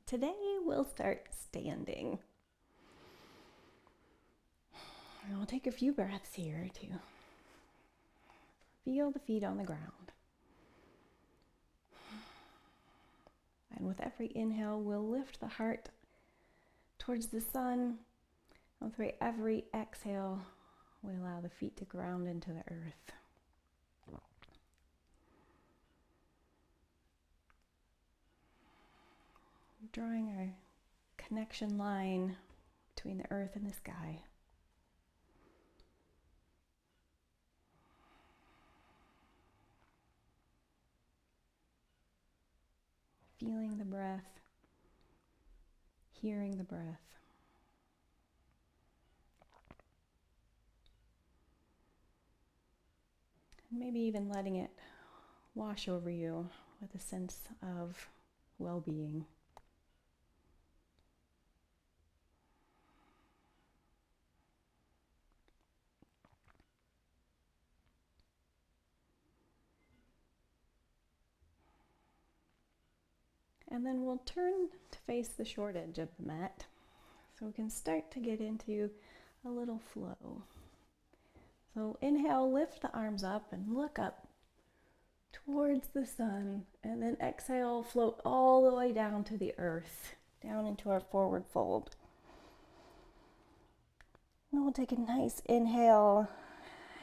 Today we'll start standing. And we'll take a few breaths here to feel the feet on the ground. And with every inhale, we'll lift the heart towards the sun. And with every exhale, we allow the feet to ground into the earth. Drawing our connection line between the earth and the sky. Feeling the breath, hearing the breath. And maybe even letting it wash over you with a sense of well-being. And then we'll turn to face the short edge of the mat so we can start to get into a little flow. So inhale, lift the arms up and look up towards the sun, and then exhale, float all the way down to the earth, down into our forward fold. And we'll take a nice inhale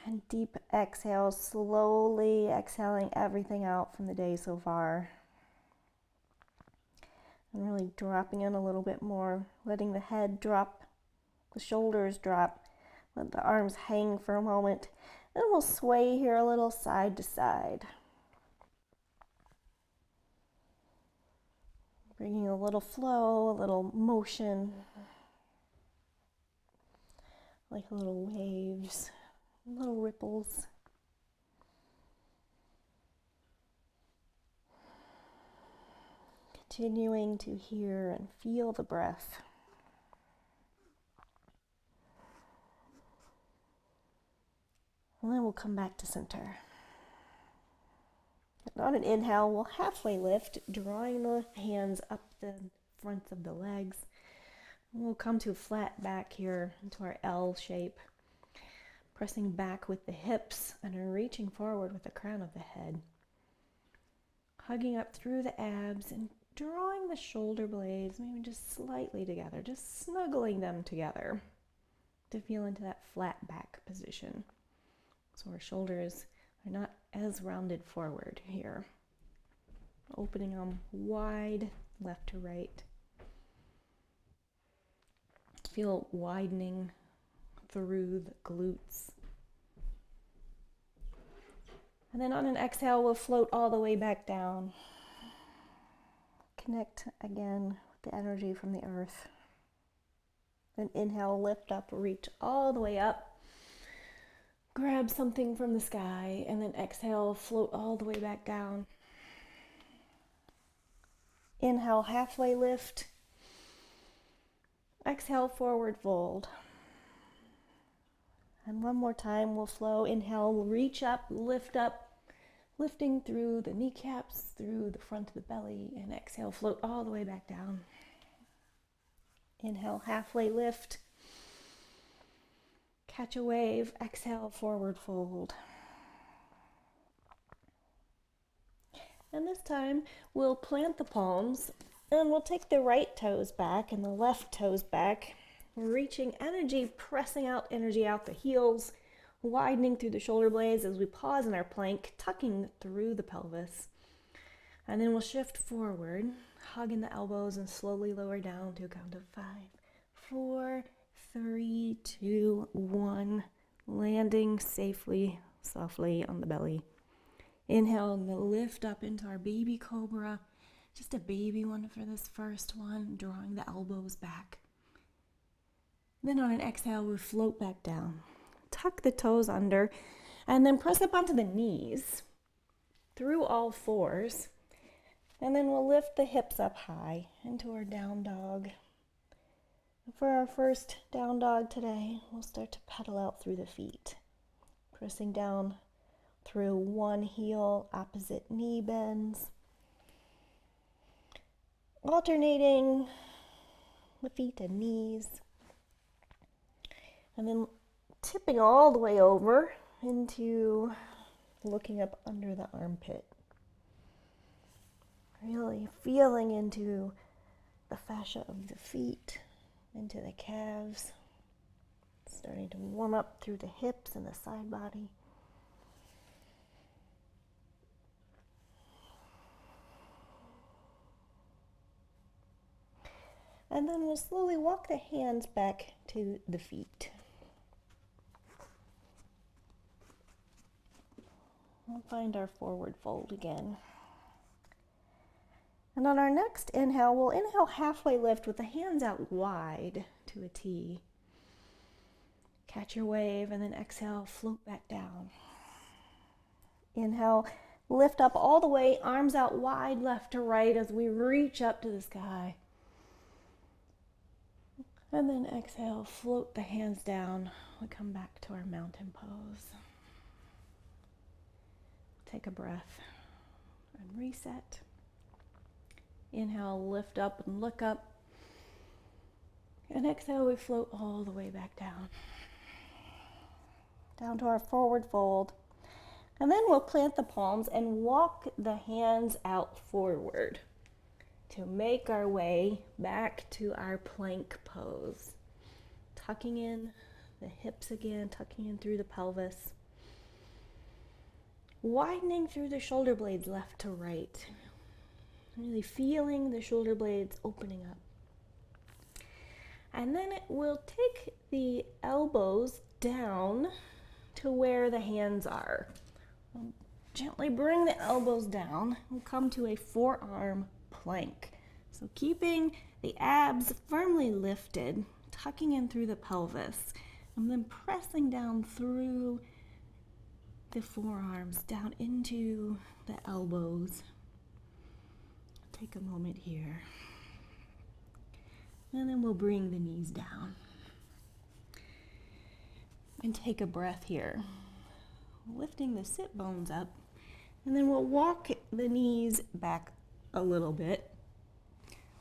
and deep exhale, slowly exhaling everything out from the day so far. And really dropping in a little bit more, letting the head drop, the shoulders drop, let the arms hang for a moment. And we'll sway here a little side to side. Bringing a little flow, a little motion, like little waves, little ripples. Continuing to hear and feel the breath. And then we'll come back to center. And on an inhale, we'll halfway lift, drawing the hands up the fronts of the legs. And we'll come to a flat back here into our L shape, pressing back with the hips and reaching forward with the crown of the head. Hugging up through the abs and drawing the shoulder blades maybe just slightly together, just snuggling them together to feel into that flat back position. So our shoulders are not as rounded forward here. Opening them wide, left to right. Feel widening through the glutes. And then on an exhale, we'll float all the way back down. Connect again with the energy from the earth. Then inhale, lift up, reach all the way up. Grab something from the sky, and then exhale, float all the way back down. Inhale, halfway lift. Exhale, forward fold. And one more time, we'll flow. Inhale, reach up, lifting through the kneecaps, through the front of the belly, and exhale, float all the way back down. Inhale, halfway lift. Catch a wave, exhale, forward fold. And this time, we'll plant the palms, and we'll take the right toes back and the left toes back, reaching energy, pressing out energy out the heels, widening through the shoulder blades as we pause in our plank, tucking through the pelvis. And then we'll shift forward, hugging the elbows and slowly lower down to a count of 5, 4, 3, 2, 1, landing safely, softly on the belly. Inhale and lift up into our baby cobra, just a baby one for this first one, drawing the elbows back. Then on an exhale, we float back down. Tuck the toes under, and then press up onto the knees through all fours. And then we'll lift the hips up high into our down dog. For our first down dog today, we'll start to pedal out through the feet, pressing down through one heel, opposite knee bends. alternating the feet and knees, and then tipping all the way over into looking up under the armpit. Really feeling into the fascia of the feet, into the calves, starting to warm up through the hips and the side body. And then we'll slowly walk the hands back to the feet. We'll find our forward fold again. And on our next inhale, we'll inhale halfway lift with the hands out wide to a T. Catch your wave, and then exhale, float back down. Inhale, lift up all the way, arms out wide left to right as we reach up to the sky. And then exhale, float the hands down. We come back to our mountain pose. Take a breath and reset. Inhale, lift up and look up. And exhale, we float all the way back down. Down to our forward fold. And then we'll plant the palms and walk the hands out forward to make our way back to our plank pose. Tucking in the hips again, tucking in through the pelvis. Widening through the shoulder blades left to right. Really feeling the shoulder blades opening up. And then we'll take the elbows down to where the hands are. We'll gently bring the elbows down. We'll come to a forearm plank. So keeping the abs firmly lifted, tucking in through the pelvis, and then pressing down through the forearms, down into the elbows. Take a moment here. And then we'll bring the knees down. And take a breath here. Lifting the sit bones up. And then we'll walk the knees back a little bit.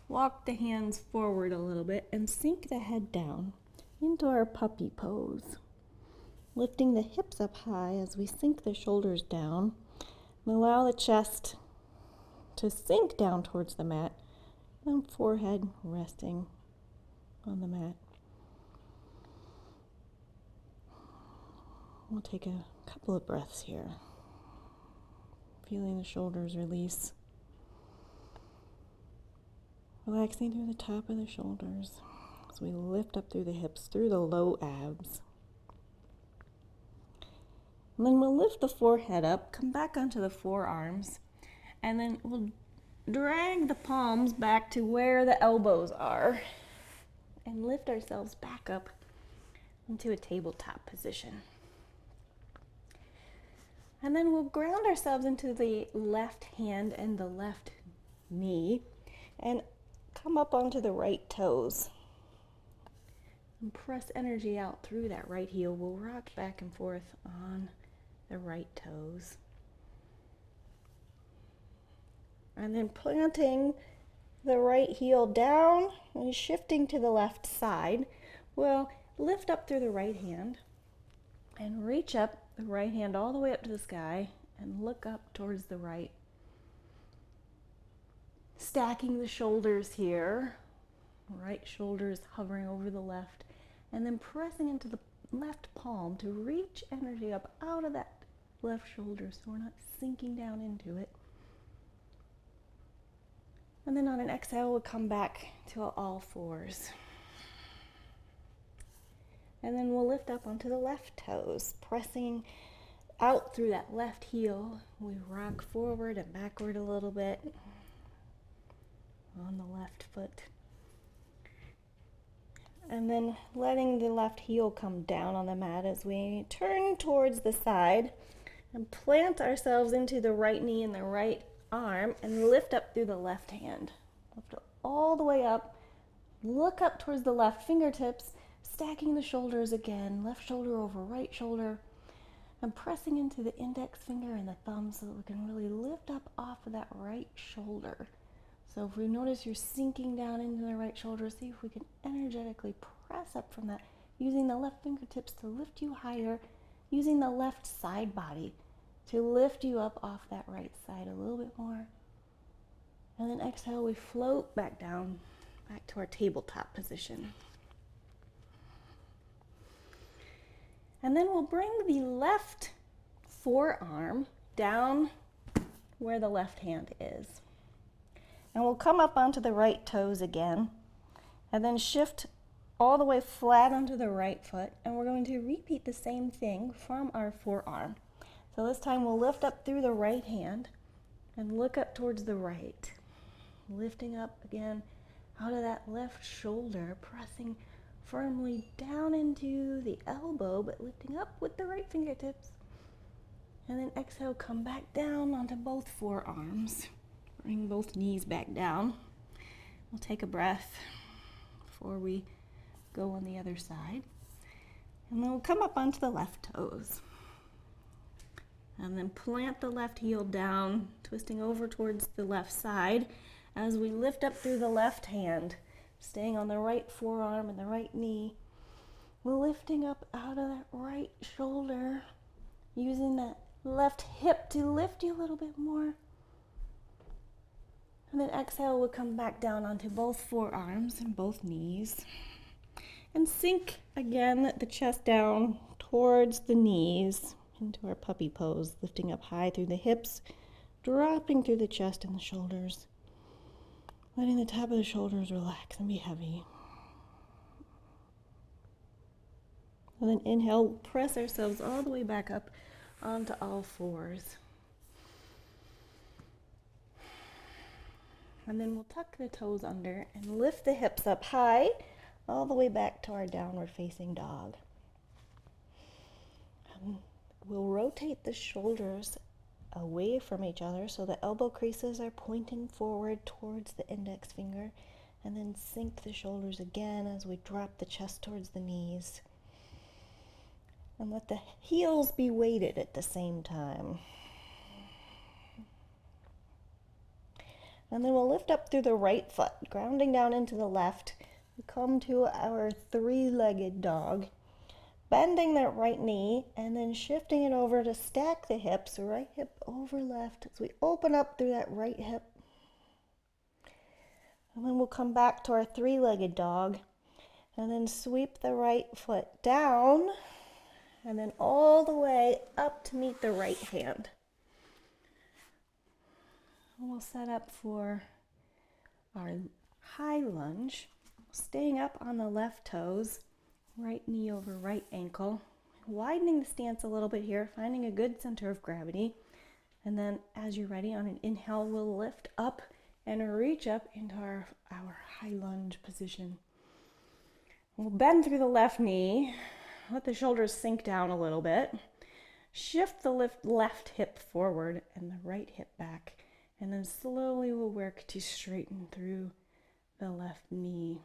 Walk the hands forward a little bit and sink the head down into our puppy pose. Lifting the hips up high as we sink the shoulders down. And allow the chest to sink down towards the mat. And forehead resting on the mat. We'll take a couple of breaths here. Feeling the shoulders release. Relaxing through the top of the shoulders as we lift up through the hips, through the low abs. And then we'll lift the forehead up, come back onto the forearms, and then we'll drag the palms back to where the elbows are and lift ourselves back up into a tabletop position. And then we'll ground ourselves into the left hand and the left knee and come up onto the right toes. And press energy out through that right heel. We'll rock back and forth on the right toes. And then planting the right heel down and shifting to the left side, we'll lift up through the right hand and reach up the right hand all the way up to the sky and look up towards the right. Stacking the shoulders here, right shoulder is hovering over the left, and then pressing into the left palm to reach energy up out of that left shoulder so we're not sinking down into it. And then on an exhale, we'll come back to all fours. And then we'll lift up onto the left toes, pressing out through that left heel. We rock forward and backward a little bit on the left foot. And then letting the left heel come down on the mat as we turn towards the side and plant ourselves into the right knee and the right arm and lift up through the left hand. Lift it all the way up. Look up towards the left fingertips, stacking the shoulders again, left shoulder over right shoulder, and pressing into the index finger and the thumb so that we can really lift up off of that right shoulder. So if we notice you're sinking down into the right shoulder, see if we can energetically press up from that, using the left fingertips to lift you higher, using the left side body to lift you up off that right side a little bit more. And then exhale, we float back down, back to our tabletop position. And then we'll bring the left forearm down where the left hand is. And we'll come up onto the right toes again, and then shift all the way flat onto the right foot, and we're going to repeat the same thing from our forearm. So this time we'll lift up through the right hand and look up towards the right. Lifting up again out of that left shoulder, pressing firmly down into the elbow, but lifting up with the right fingertips. And then exhale, come back down onto both forearms. Bring both knees back down. We'll take a breath before we go on the other side. And then we'll come up onto the left toes. And then plant the left heel down, twisting over towards the left side as we lift up through the left hand, staying on the right forearm and the right knee. We're lifting up out of that right shoulder, using that left hip to lift you a little bit more. And then exhale, we'll come back down onto both forearms and both knees. And sink again the chest down towards the knees into our puppy pose, lifting up high through the hips, dropping through the chest and the shoulders, letting the top of the shoulders relax and be heavy. And then inhale, press ourselves all the way back up onto all fours. And then we'll tuck the toes under and lift the hips up high, all the way back to our downward facing dog. And we'll rotate the shoulders away from each other so the elbow creases are pointing forward towards the index finger, and then sink the shoulders again as we drop the chest towards the knees. And let the heels be weighted at the same time. And then we'll lift up through the right foot, grounding down into the left. We come to our three-legged dog, bending that right knee and then shifting it over to stack the hips, right hip over left as we open up through that right hip. And then we'll come back to our three-legged dog and then sweep the right foot down and then all the way up to meet the right hand. And we'll set up for our high lunge, staying up on the left toes, right knee over right ankle, widening the stance a little bit here, finding a good center of gravity. And then as you're ready, on an inhale, we'll lift up and reach up into our high lunge position. We'll bend through the left knee, let the shoulders sink down a little bit, shift the left hip forward and the right hip back. And then slowly we'll work to straighten through the left knee.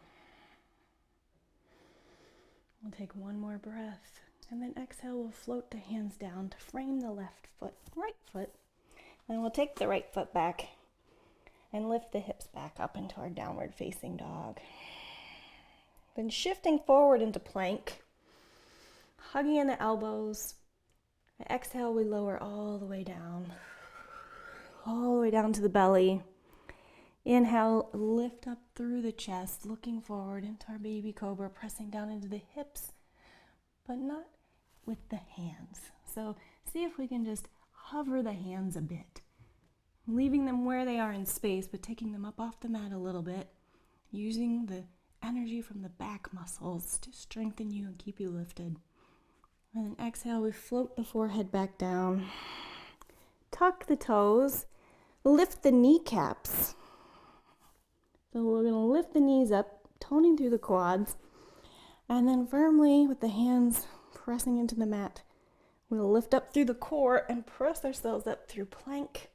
We'll take one more breath. And then exhale, we'll float the hands down to frame the left foot, right foot. And we'll take the right foot back and lift the hips back up into our downward facing dog. Then shifting forward into plank, hugging in the elbows. And exhale, we lower all the way down to the belly. Inhale, lift up through the chest, looking forward into our baby cobra, pressing down into the hips, but not with the hands. So see if we can just hover the hands a bit, leaving them where they are in space, but taking them up off the mat a little bit, using the energy from the back muscles to strengthen you and keep you lifted. And then exhale, we float the forehead back down, tuck the toes, lift the kneecaps. So we're going to lift the knees up, toning through the quads, and then firmly with the hands pressing into the mat, we'll lift up through the core and press ourselves up through plank,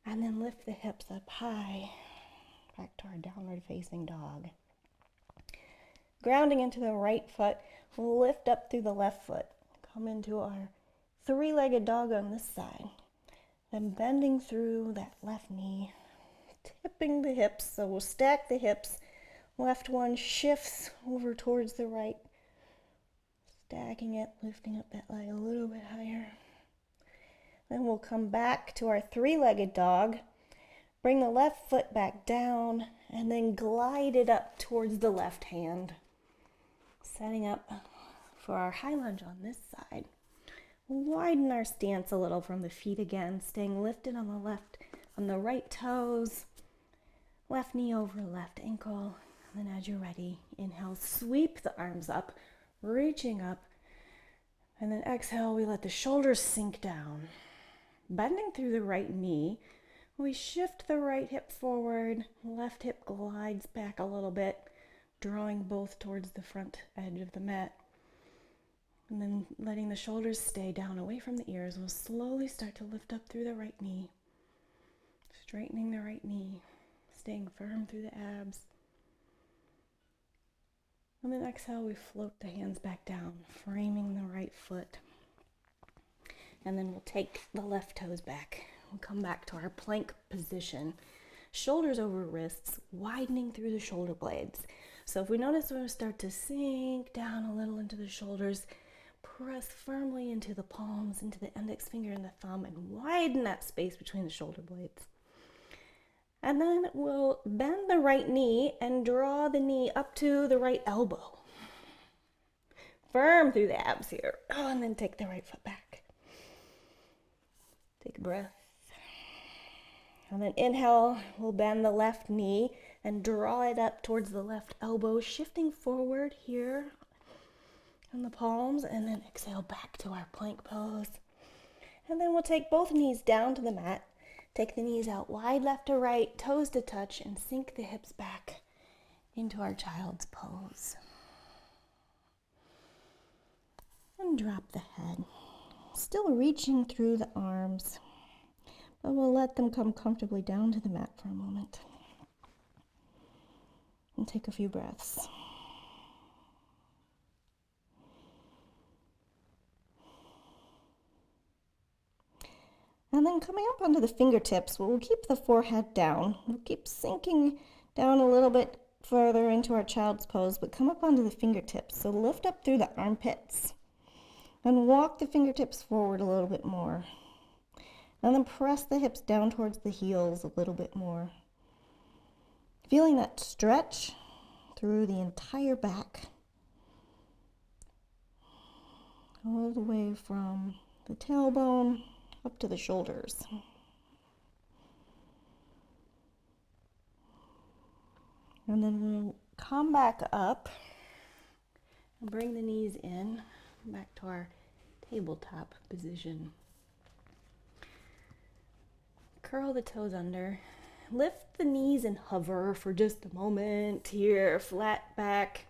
and then lift the hips up high, back to our downward facing dog. Grounding into the right foot, we'll lift up through the left foot, come into our three-legged dog on this side, then bending through that left knee, tipping the hips. So we'll stack the hips. Left one shifts over towards the right. Stacking it, lifting up that leg a little bit higher. Then we'll come back to our three-legged dog. Bring the left foot back down and then glide it up towards the left hand. Setting up for our high lunge on this side. Widen our stance a little from the feet again, staying lifted on the right toes. Left knee over left ankle. And then as you're ready, inhale, sweep the arms up, reaching up. And then exhale, we let the shoulders sink down. Bending through the right knee, we shift the right hip forward, left hip glides back a little bit, drawing both towards the front edge of the mat. And then letting the shoulders stay down away from the ears, we'll slowly start to lift up through the right knee, straightening the right knee, staying firm through the abs. And then exhale, we float the hands back down, framing the right foot. And then we'll take the left toes back. We'll come back to our plank position. Shoulders over wrists, widening through the shoulder blades. So if we notice we're going to start to sink down a little into the shoulders, press firmly into the palms, into the index finger and the thumb, and widen that space between the shoulder blades. And then we'll bend the right knee and draw the knee up to the right elbow. Firm through the abs here. Oh, and then take the right foot back. Take a breath. And then inhale, we'll bend the left knee and draw it up towards the left elbow, shifting forward here on the palms, and then exhale back to our plank pose. And then we'll take both knees down to the mat. Take the knees out wide left to right, toes to touch, and sink the hips back into our child's pose. And drop the head. Still reaching through the arms, but we'll let them come comfortably down to the mat for a moment. And take a few breaths. And then coming up onto the fingertips, we'll keep the forehead down. We'll keep sinking down a little bit further into our child's pose, but come up onto the fingertips. So lift up through the armpits and walk the fingertips forward a little bit more. And then press the hips down towards the heels a little bit more. Feeling that stretch through the entire back, all the way from the tailbone up to the shoulders. And then we'll come back up and bring the knees in, back to our tabletop position. Curl the toes under. Lift the knees and hover for just a moment here, flat back,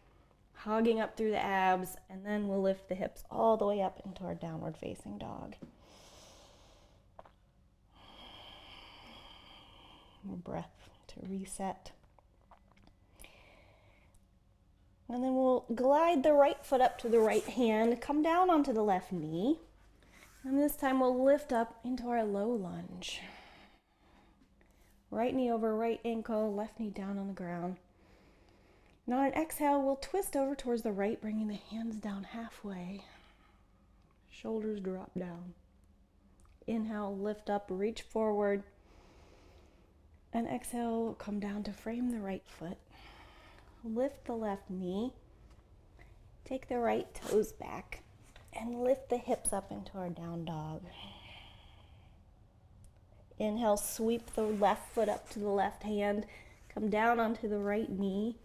hogging up through the abs, and then we'll lift the hips all the way up into our downward facing dog. Breath to reset. And then we'll glide the right foot up to the right hand, come down onto the left knee, and this time we'll lift up into our low lunge. Right knee over right ankle, left knee down on the ground. And on an exhale, we'll twist over towards the right, bringing the hands down halfway. Shoulders drop down. Inhale, lift up, reach forward. And exhale, come down to frame the right foot. Lift the left knee. Take the right toes back and lift the hips up into our down dog. Inhale, sweep the left foot up to the left hand. Come down onto the right knee.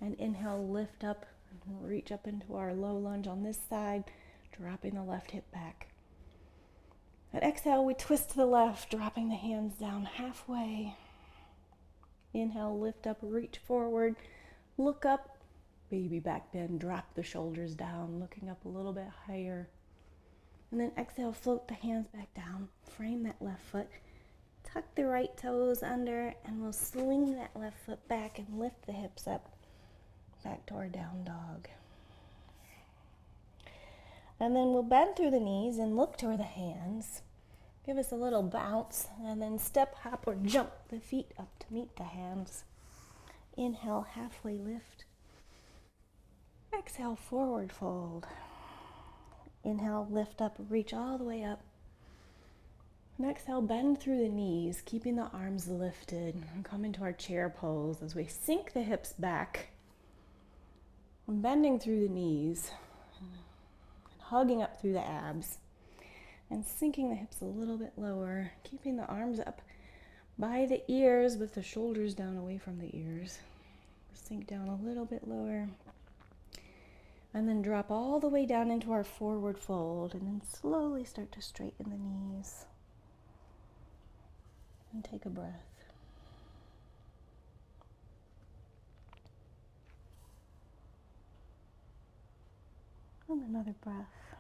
And inhale, lift up and reach up into our low lunge on this side, dropping the left hip back. And exhale, we twist to the left, dropping the hands down halfway. Inhale, lift up, reach forward, look up, baby back bend, drop the shoulders down, looking up a little bit higher. And then exhale, float the hands back down, frame that left foot, tuck the right toes under, and we'll swing that left foot back and lift the hips up, back to our down dog. And then we'll bend through the knees and look toward the hands. Give us a little bounce and then step, hop, or jump the feet up to meet the hands. Inhale, halfway lift. Exhale, forward fold. Inhale, lift up, reach all the way up. And exhale, bend through the knees, keeping the arms lifted. And come into our chair pose as we sink the hips back. Bending through the knees, and hugging up through the abs. And sinking the hips a little bit lower, keeping the arms up by the ears with the shoulders down away from the ears. Sink down a little bit lower. And then drop all the way down into our forward fold, and then slowly start to straighten the knees. And take a breath. And another breath.